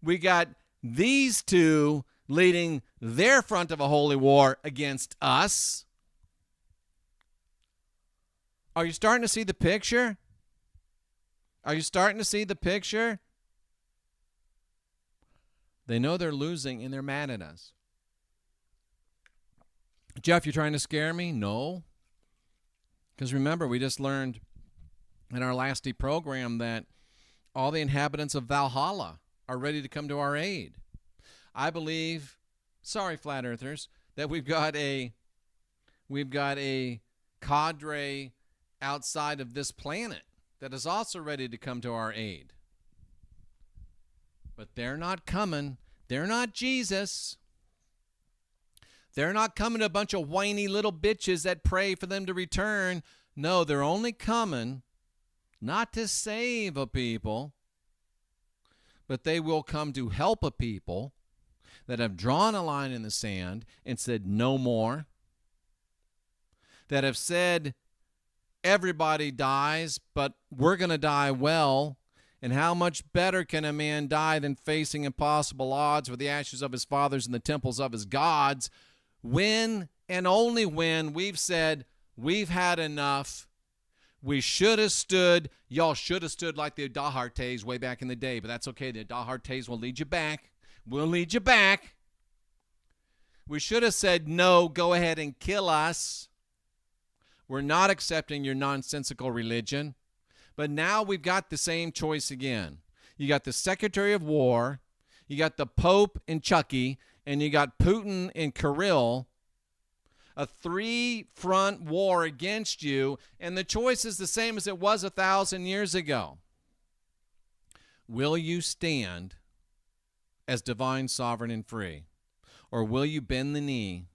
We got these two leading their front of a holy war against us. Are you starting to see the picture? Are you starting to see the picture? They know they're losing and they're mad at us. Jeff, you're trying to scare me? No. Because remember, we just learned in our last program that all the inhabitants of Valhalla are ready to come to our aid. I believe, sorry, flat earthers, that we've got a cadre outside of this planet that is also ready to come to our aid. But they're not coming. They're not Jesus. They're not coming to a bunch of whiny little bitches that pray for them to return. No, they're only coming not to save a people, but they will come to help a people that have drawn a line in the sand and said no more, that have said everybody dies, but we're going to die well. And how much better can a man die than facing impossible odds with the ashes of his fathers in the temples of his gods? When and only when we've said we've had enough. We should have stood. Y'all should have stood like the Dahartes way back in the day, but that's okay. The Dahartes will lead you back. We'll lead you back. We should have said, no, go ahead and kill us. We're not accepting your nonsensical religion. But now we've got the same choice again. You got the Secretary of War, you got the Pope and Chucky, and you got Putin and Kirill. A three-front war against you, and the choice is the same as it was 1,000 years ago. Will you stand as divine, sovereign, and free? Or will you bend the knee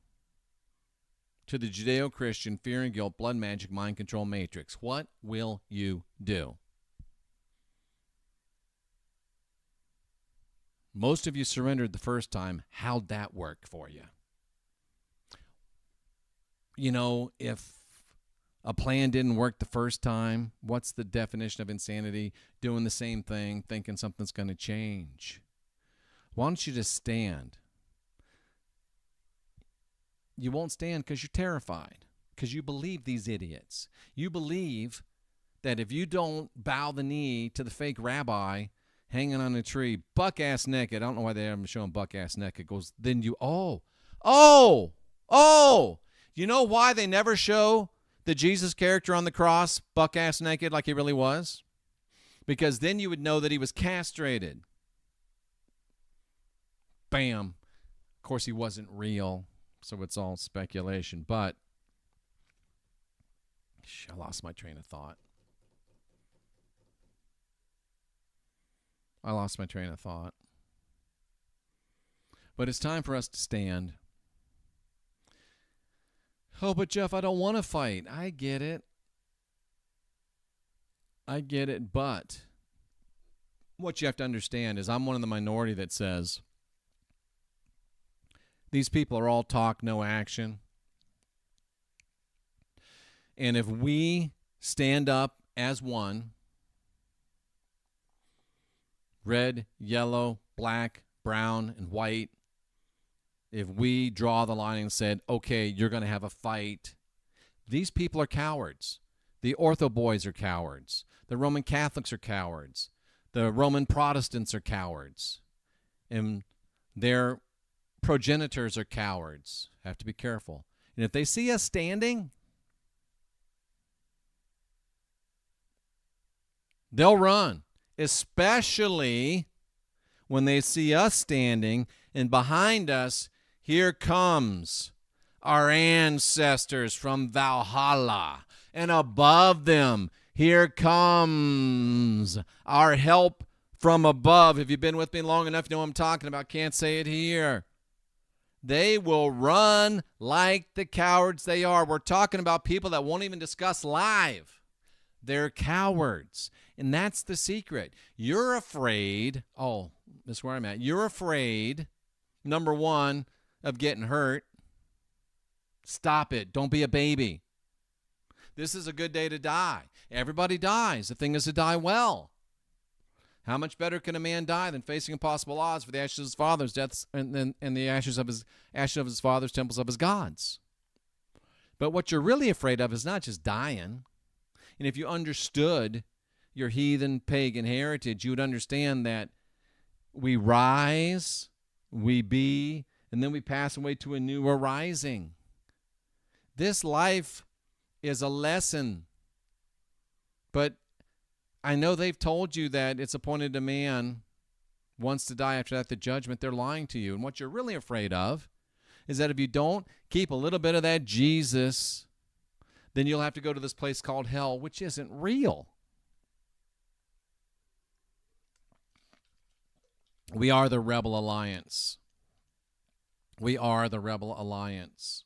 to the Judeo-Christian fear and guilt, blood magic, mind control matrix? What will you do? Most of you surrendered the first time. How'd that work for you? You know, if a plan didn't work the first time, what's the definition of insanity? Doing the same thing, thinking something's going to change. Why don't you just stand? You won't stand because you're terrified, because you believe these idiots. You believe that if you don't bow the knee to the fake rabbi hanging on a tree, buck-ass naked, I don't know why they haven't shown buck-ass naked, goes, then you, you know why they never show the Jesus character on the cross buck-ass naked like he really was? Because then you would know that he was castrated. Bam. Of course, he wasn't real. So it's all speculation, but I lost my train of thought. But it's time for us to stand. Oh, but Jeff, I don't want to fight. I get it. But what you have to understand is I'm one of the minority that says these people are all talk, no action. And if we stand up as one, red, yellow, black, brown, and white, if we draw the line and said, okay, you're going to have a fight, these people are cowards. The Ortho boys are cowards. The Roman Catholics are cowards. The Roman Protestants are cowards. And their progenitors are cowards. Have to be careful. And if they see us standing, they'll run, especially when they see us standing And behind us, here comes our ancestors from Valhalla. And above them, here comes our help from above. If you've been with me long enough, you know what I'm talking about. Can't say it here. They will run like the cowards they are. We're talking about people that won't even discuss live. They're cowards. And that's the secret. You're afraid. Oh, this is where I'm at. You're afraid, number one, of getting hurt. Stop it. Don't be a baby. This is a good day to die. Everybody dies. The thing is to die well. How much better can a man die than facing impossible odds for the ashes of his father's deaths and the ashes of his father's temples of his gods? But what you're really afraid of is not just dying. And if you understood your heathen pagan heritage, you would understand that we rise, we be, and then we pass away to a new arising. This life is a lesson. But I know they've told you that it's appointed a man once to die, after that the judgment. They're lying to you. And what you're really afraid of is that if you don't keep a little bit of that Jesus, then you'll have to go to this place called hell, which isn't real. We are the Rebel Alliance. We are the Rebel Alliance.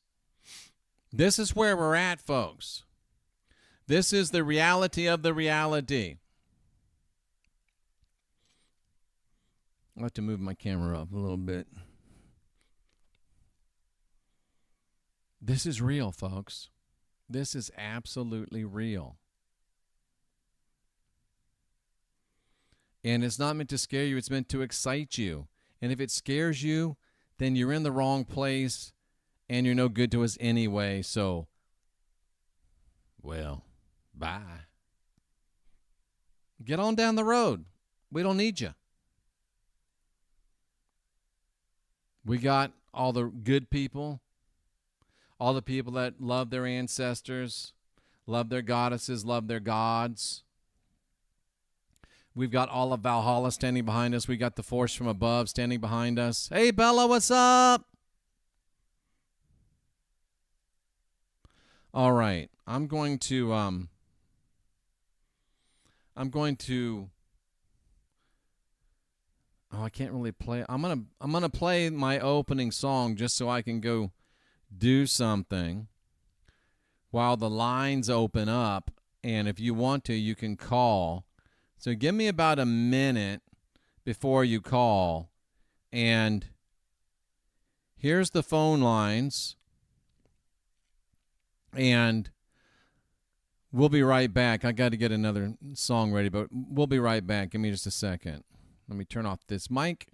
This is where we're at, folks. This is the reality of the reality. I'll have to move my camera up a little bit. This is real, folks. This is absolutely real. And it's not meant to scare you. It's meant to excite you. And if it scares you, then you're in the wrong place and you're no good to us anyway. So, well, bye. Get on down the road. We don't need you. We got all the good people, all the people that love their ancestors, love their goddesses, love their gods. We've got all of Valhalla standing behind us. We got the force from above standing behind us. Hey, Bella, what's up? All right. I'm going to oh, I can't really play. I'm going to play my opening song just so I can go do something while the lines open up, and if you want to, you can call. So give me about a minute before you call. And here's the phone lines. And we'll be right back. I got to get another song ready, but we'll be right back. Give me just a second. Let me turn off this mic.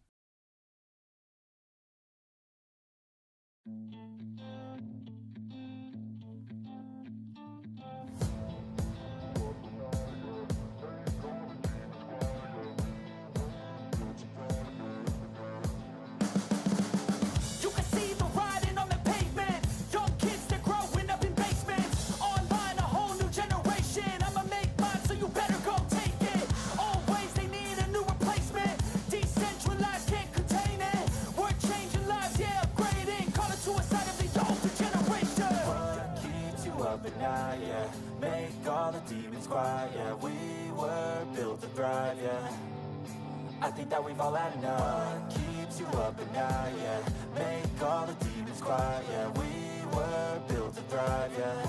Make all the demons quiet, yeah. We were built to thrive, yeah. I think that we've all had enough. What keeps you up at night, yeah. Make all the demons quiet, yeah. We were built to thrive, yeah.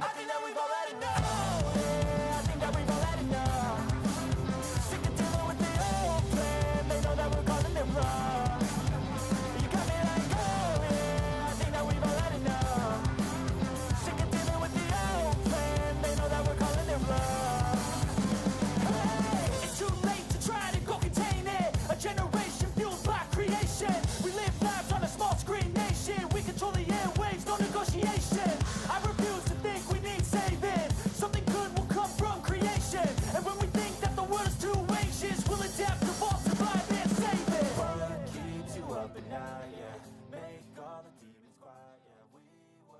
I think that we've all had enough. Yeah, I think that we've all had enough. Sick of dealing with the old plan. They know that we're calling them wrong. You got me like, oh yeah, I think that we've all had enough. Sick of dealing with the old plan. They know that we're calling them wrong. Hey, it's too late to try to go contain it. A generation fueled by creation. We live lives on a small screen nation. We control the airwaves, no negotiation. I refuse to think we need saving. Something good will come from creation. And when we think that the world is too anxious, we'll adapt, evolve, survive, and save it. What keeps you up at night, yeah. Make all the demons quiet, yeah. We were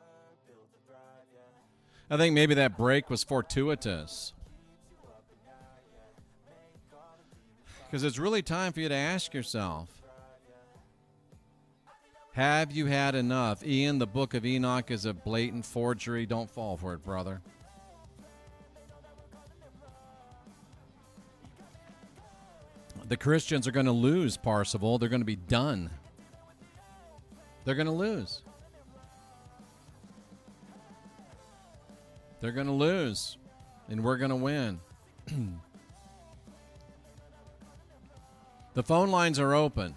built to thrive, yeah. I think maybe that break was fortuitous. Because it's really time for you to ask yourself, Have you had enough? Ian, the book of Enoch is a blatant forgery. Don't fall for it, brother. The Christians are going to lose, Parsival. They're going to be done. They're going to lose. They're going to lose, and we're going to win. The phone lines are open.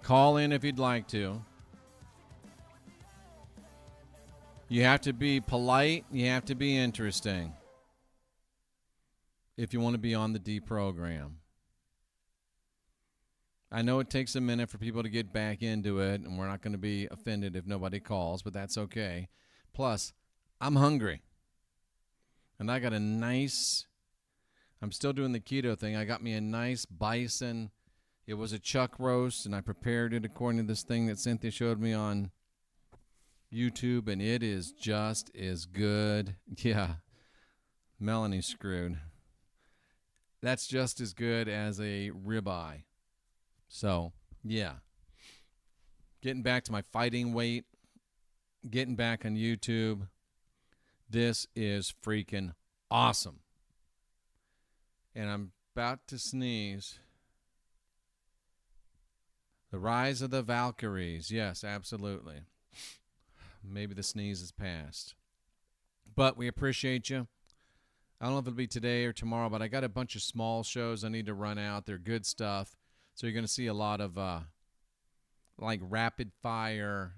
Call in if you'd like to. You have to be polite. You have to be interesting if you want to be on the D program. I know it takes a minute for people to get back into it, and we're not going to be offended if nobody calls, but that's okay. Plus, I'm hungry. And I got a nice, I'm still doing the keto thing. I got me a nice bison. It was a chuck roast, and I prepared it according to this thing that Cynthia showed me on YouTube, and it is just as good. Yeah, Melanie's screwed. That's just as good as a ribeye. So, yeah. Getting back to my fighting weight, getting back on YouTube. This is freaking awesome. And I'm about to sneeze. The Rise of the Valkyries. Yes, absolutely. Maybe the sneeze is past. But we appreciate you. I don't know if it'll be today or tomorrow, but I got a bunch of small shows I need to run out. They're good stuff. So you're going to see a lot of like rapid fire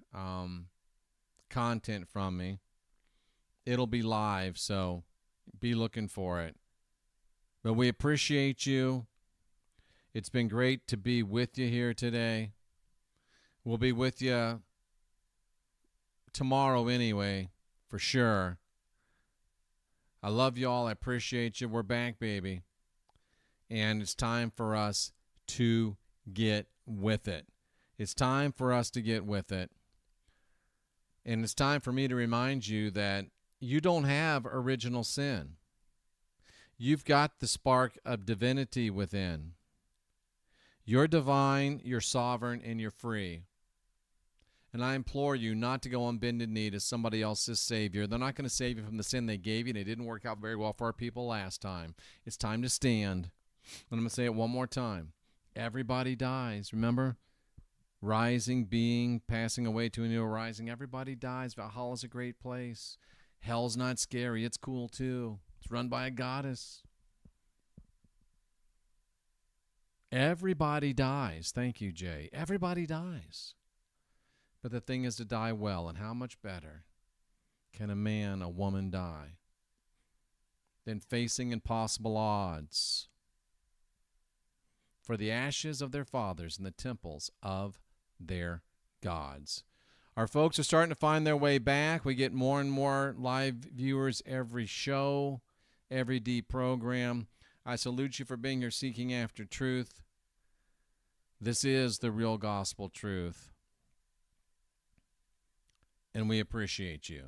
content from me. It'll be live, so be looking for it. But we appreciate you. It's been great to be with you here today. We'll be with you tomorrow anyway, for sure. I love you all. I appreciate you. We're back, baby. And it's time for us to get with it. It's time for us to get with it. And it's time for me to remind you that you don't have original sin. You've got the spark of divinity within. You're divine, you're sovereign, and you're free. And I implore you not to go on bended knee to somebody else's Savior. They're not going to save you from the sin they gave you, and it didn't work out very well for our people last time. It's time to stand. And I'm going to say it one more time. Everybody dies. Remember? Rising, being, passing away to a new rising. Everybody dies. Valhalla's a great place. Hell's not scary. It's cool, too. It's run by a goddess. Everybody dies. Thank you, Jay. Everybody dies. But the thing is to die well, and how much better can a man, a woman die than facing impossible odds for the ashes of their fathers in the temples of their gods. Our folks are starting to find their way back. We get more and more live viewers every show, every D program. I salute you for being here seeking after truth. This is the real gospel truth. And we appreciate you.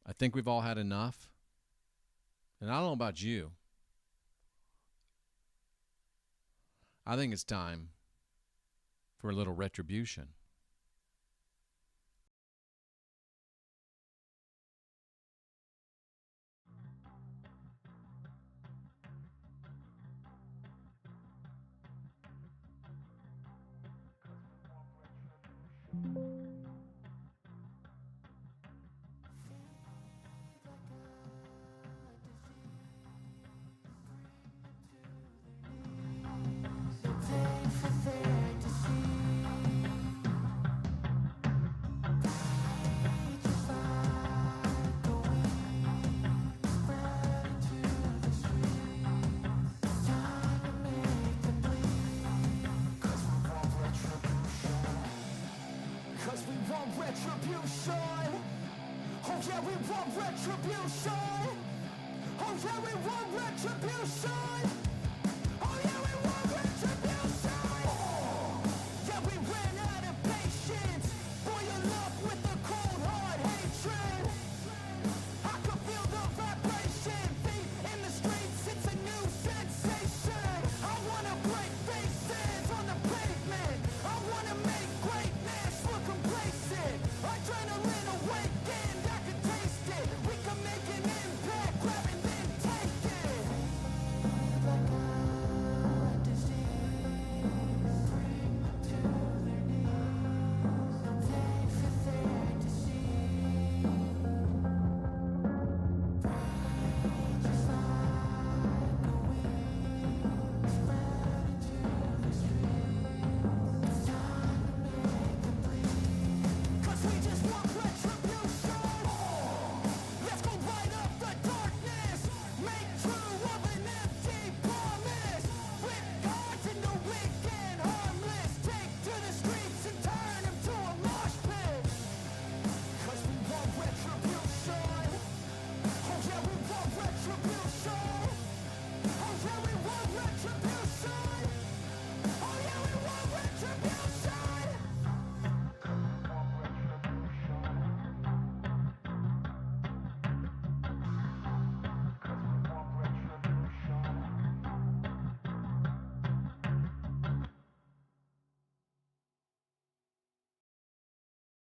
I think we've all had enough. And I don't know about you. I think it's time for a little retribution. Retribution. Oh yeah, we want retribution. Oh yeah, we want retribution.